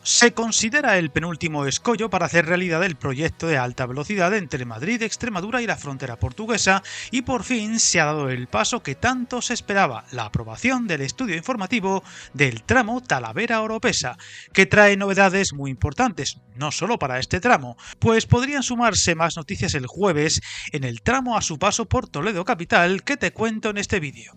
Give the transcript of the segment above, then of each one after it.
Se considera el penúltimo escollo para hacer realidad el proyecto de alta velocidad entre Madrid, Extremadura y la frontera portuguesa, y por fin se ha dado el paso que tanto se esperaba, la aprobación del estudio informativo del tramo Talavera-Oropesa, que trae novedades muy importantes, no solo para este tramo, pues podrían sumarse más noticias el jueves en el tramo a su paso por Toledo capital que te cuento en este vídeo.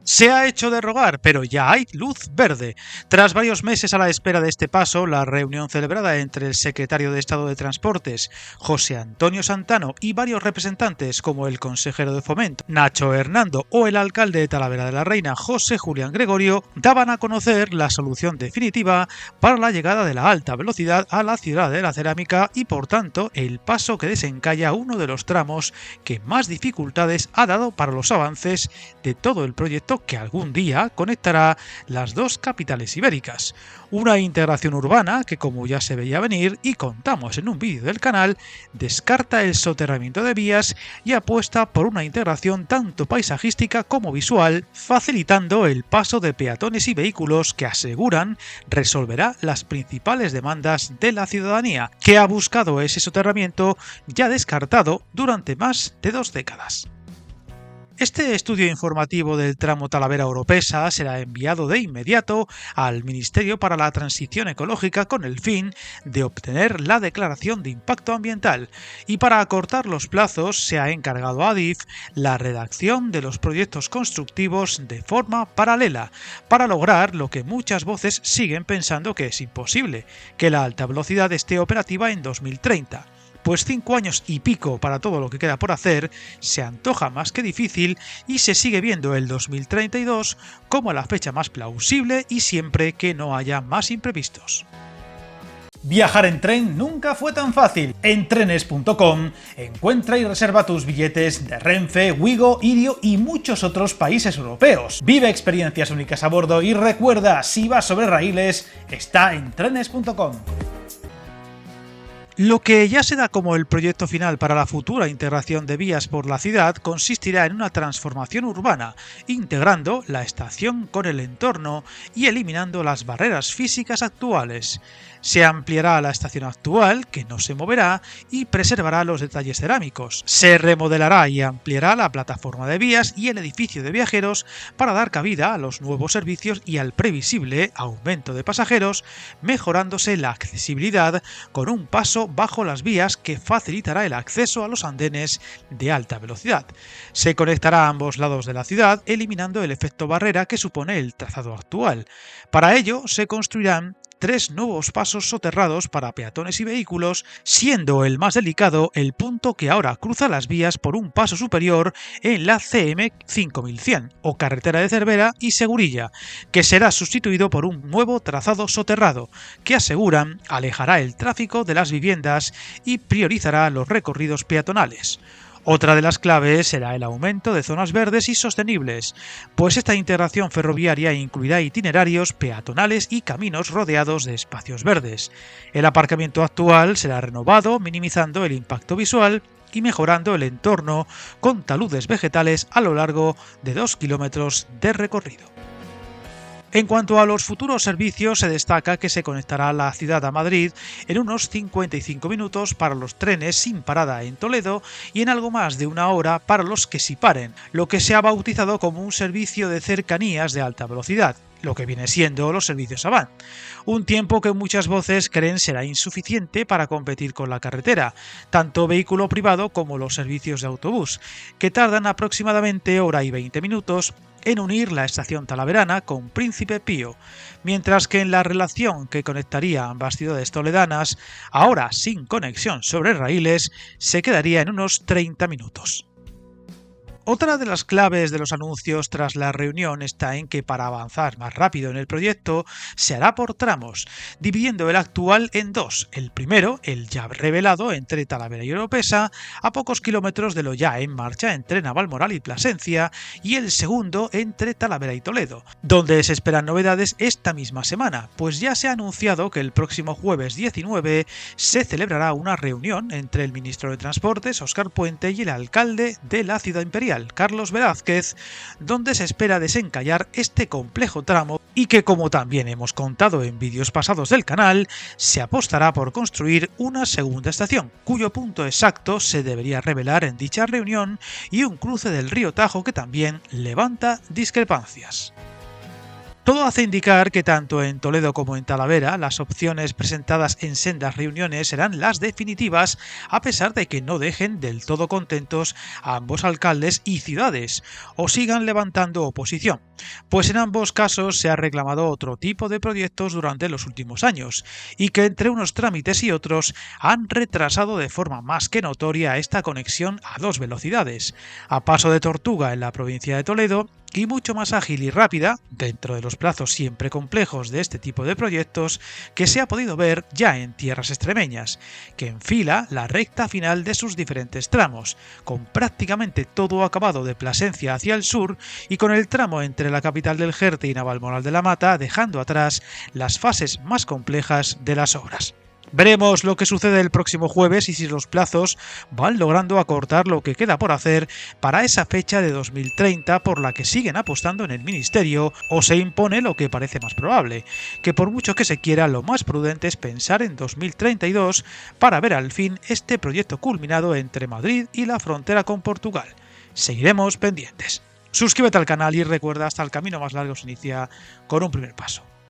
Se ha hecho de rogar, pero ya hay luz verde. Tras varios meses a la espera de este paso, la reunión celebrada entre el secretario de Estado de Transportes, José Antonio Santano, y varios representantes como el consejero de Fomento, Nacho Hernando, o el alcalde de Talavera de la Reina, José Julián Gregorio, daban a conocer la solución definitiva para la llegada de la alta velocidad a la ciudad de la cerámica y, por tanto, el paso que desencalla uno de los tramos que más dificultades ha dado para los avances de todo el proyecto que algún día conectará las dos capitales ibéricas. Una integración urbana que, como ya se veía venir y contamos en un vídeo del canal, descarta el soterramiento de vías y apuesta por una integración tanto paisajística como visual, facilitando el paso de peatones y vehículos que aseguran resolverá las principales demandas de la ciudadanía, que ha buscado ese soterramiento ya descartado durante más de 2 décadas. Este estudio informativo del tramo Talavera-Oropesa será enviado de inmediato al Ministerio para la Transición Ecológica con el fin de obtener la declaración de impacto ambiental, y para acortar los plazos se ha encargado a Adif la redacción de los proyectos constructivos de forma paralela para lograr lo que muchas voces siguen pensando que es imposible, que la alta velocidad esté operativa en 2030. Pues 5 años y pico para todo lo que queda por hacer se antoja más que difícil y se sigue viendo el 2032 como la fecha más plausible y siempre que no haya más imprevistos. Viajar en tren nunca fue tan fácil. En trenes.com encuentra y reserva tus billetes de Renfe, Wigo, Irio y muchos otros países europeos. Vive experiencias únicas a bordo y recuerda, si vas sobre raíles, está en trenes.com. Lo que ya se da como el proyecto final para la futura integración de vías por la ciudad consistirá en una transformación urbana, integrando la estación con el entorno y eliminando las barreras físicas actuales. Se ampliará la estación actual, que no se moverá, y preservará los detalles cerámicos. Se remodelará y ampliará la plataforma de vías y el edificio de viajeros para dar cabida a los nuevos servicios y al previsible aumento de pasajeros, mejorándose la accesibilidad con un paso bajo las vías que facilitará el acceso a los andenes de alta velocidad. Se conectará a ambos lados de la ciudad, eliminando el efecto barrera que supone el trazado actual. Para ello se construirán 3 nuevos pasos soterrados para peatones y vehículos, siendo el más delicado el punto que ahora cruza las vías por un paso superior en la CM 5100 o carretera de Cervera y Segurilla, que será sustituido por un nuevo trazado soterrado, que aseguran alejará el tráfico de las viviendas y priorizará los recorridos peatonales. Otra de las claves será el aumento de zonas verdes y sostenibles, pues esta integración ferroviaria incluirá itinerarios peatonales y caminos rodeados de espacios verdes. El aparcamiento actual será renovado, minimizando el impacto visual y mejorando el entorno con taludes vegetales a lo largo de 2 kilómetros de recorrido. En cuanto a los futuros servicios, se destaca que se conectará la ciudad a Madrid en unos 55 minutos para los trenes sin parada en Toledo y en algo más de 1 hora para los que sí paren, lo que se ha bautizado como un servicio de cercanías de alta velocidad, lo que viene siendo los servicios Avant. Un tiempo que muchas voces creen será insuficiente para competir con la carretera, tanto vehículo privado como los servicios de autobús, que tardan aproximadamente 1 hora y 20 minutos en unir la estación talaverana con Príncipe Pío, mientras que en la relación que conectaría ambas ciudades toledanas, ahora sin conexión sobre raíles, se quedaría en unos 30 minutos. Otra de las claves de los anuncios tras la reunión está en que para avanzar más rápido en el proyecto se hará por tramos, dividiendo el actual en 2. El primero, el ya revelado entre Talavera y Oropesa, a pocos kilómetros de lo ya en marcha entre Navalmoral y Plasencia, y el segundo entre Talavera y Toledo, donde se esperan novedades esta misma semana, pues ya se ha anunciado que el próximo jueves 19 se celebrará una reunión entre el ministro de Transportes, Óscar Puente, y el alcalde de la Ciudad Imperial, oficial Carlos Velázquez, donde se espera desencallar este complejo tramo y que, como también hemos contado en vídeos pasados del canal, se apostará por construir una segunda estación, cuyo punto exacto se debería revelar en dicha reunión, y un cruce del río Tajo que también levanta discrepancias. Todo hace indicar que tanto en Toledo como en Talavera las opciones presentadas en sendas reuniones serán las definitivas, a pesar de que no dejen del todo contentos a ambos alcaldes y ciudades, o sigan levantando oposición, pues en ambos casos se ha reclamado otro tipo de proyectos durante los últimos años, y que entre unos trámites y otros han retrasado de forma más que notoria esta conexión a dos velocidades, a paso de tortuga en la provincia de Toledo, y mucho más ágil y rápida, dentro de los plazos siempre complejos de este tipo de proyectos, que se ha podido ver ya en tierras extremeñas, que enfila la recta final de sus diferentes tramos, con prácticamente todo acabado de Plasencia hacia el sur y con el tramo entre la capital del Jerte y Navalmoral de la Mata dejando atrás las fases más complejas de las obras. Veremos lo que sucede el próximo jueves y si los plazos van logrando acortar lo que queda por hacer para esa fecha de 2030 por la que siguen apostando en el Ministerio, o se impone lo que parece más probable, que por mucho que se quiera, lo más prudente es pensar en 2032 para ver al fin este proyecto culminado entre Madrid y la frontera con Portugal. Seguiremos pendientes. Suscríbete al canal y recuerda, hasta el camino más largo se inicia con un primer paso.